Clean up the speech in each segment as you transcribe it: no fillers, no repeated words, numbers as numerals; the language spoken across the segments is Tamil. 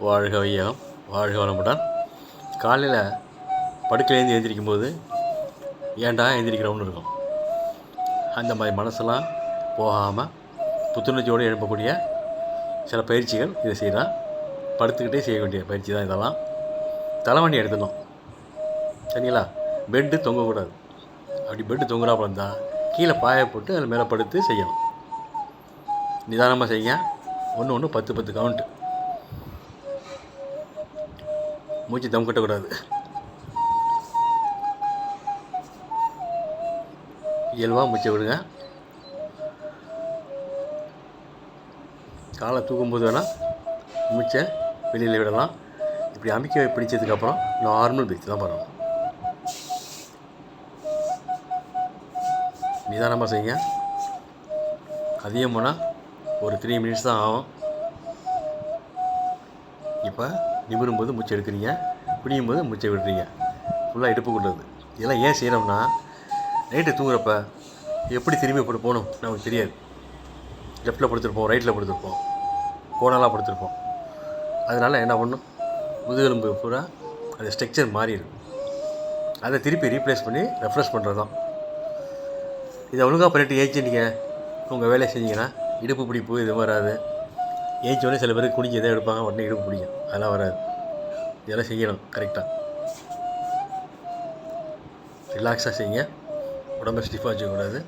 வாழ்க வையகம், வாழ்க வளமுடன். காலையில் படுக்கையிலேருந்து எழுந்திரிக்கும் போது ஏன்டா எழுந்திரிக்கிறோம்னு இருக்கும். அந்த மாதிரி மனசெல்லாம் போகாமல் புத்துணர்ச்சியோடு எழுப்பக்கூடிய சில பயிற்சிகள் இதை செய்யலாம். படுத்துக்கிட்டே செய்ய வேண்டிய பயிற்சி தான் இதெல்லாம். தலைவண்டி எடுத்துடணும், சரிங்களா? பெட்டு தொங்கக்கூடாது. அப்படி பெட்டு தொங்குறாப்புல இருந்தால் கீழே பாய போட்டு அதில் மேலே படுத்து செய்யணும். நிதானமாக செய்ய. ஒன்று 10 கவுண்ட்டு. மூச்சு தம் கட்டக்கூடாது. இயல்பாக மூச்சை விடுங்க. காலை தூக்கும்போது வேணால் மூச்சை வெளியில் விடலாம். இப்படி அமைக்க பிடிச்சதுக்கப்புறம் நார்மல் பிரீத் தான் பண்ணணும். நிதானமாக செய்யுங்க. அதிகம் போனால் ஒரு 3 மினிட்ஸ் தான் ஆகும். இப்போ நிமிரும்போது மூச்சை எடுக்கிறீங்க, குடியும் போது மூச்சை விடுறீங்க. ஃபுல்லாக இடுப்பு கொள்வது. இதெல்லாம் ஏன் செய்கிறோம்னா, நைட்டு தூங்குறப்ப எப்படி திரும்பி போகணும் நமக்கு தெரியாது. லெஃப்ட்டில் படுத்துருப்போம், ரைட்டில் படுத்துருப்போம், கோணலாக படுத்துருப்போம். அதனால் என்ன பண்ணணும், முதுகெலும்பு பூரா அந்த ஸ்ட்ரக்சர் மாறிடும். அதை திருப்பி ரீப்ளேஸ் பண்ணி ரெஃப்ரெஷ் பண்ணுறது தான். இதை ஒழுங்காக பண்ணிவிட்டு ஏஞ்சி நீங்கள் உங்கள் வேலையை செஞ்சீங்கன்னா இடுப்பு பிடிப்பு இது வராது. ஏஞ்சோடனே சில பேர் குடிஞ்சு எதாவது எடுப்பாங்க, உடனே இடுப்பு பிடிக்கும். அதெல்லாம் வராது. இதெல்லாம் செய்யணும் கரெக்டாக. ரிலாக்ஸாக செய்யுங்க. உடம்பை ஸ்டிஃபாக வச்சுக்கக்கூடாது.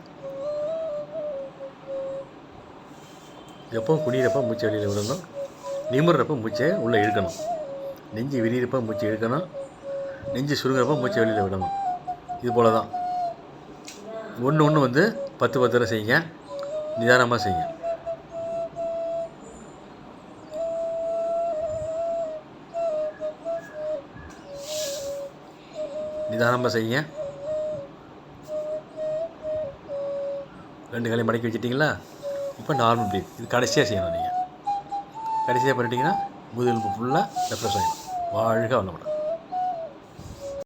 எப்போ குடிக்கிறப்ப மூச்சை வெளியில் விடணும். நிமிடுறப்ப மூச்சை உள்ளே இழுக்கணும். நெஞ்சு விரிகிறப்ப மூச்சை இழுக்கணும். நெஞ்சு சுருங்கிறப்ப மூச்சை வெளியில் விடணும். இது போல் தான் ஒன்று 10 தடவை செய்யுங்க. நிதானமாக செய்யுங்க. நிதானமாக செய்யுங்க. 2 காலையும் மடக்கி வச்சுட்டிங்களா? இப்போ நார்மல் பிரீத். இது கடைசியாக செய்யணும். நீங்கள் கடைசியாக பண்ணிட்டீங்கன்னா முதுகெலும்பு ஃபுல்லாக ரெஃப்ரெஷ் ஆகிடும். வாழ்க வளமுடன்.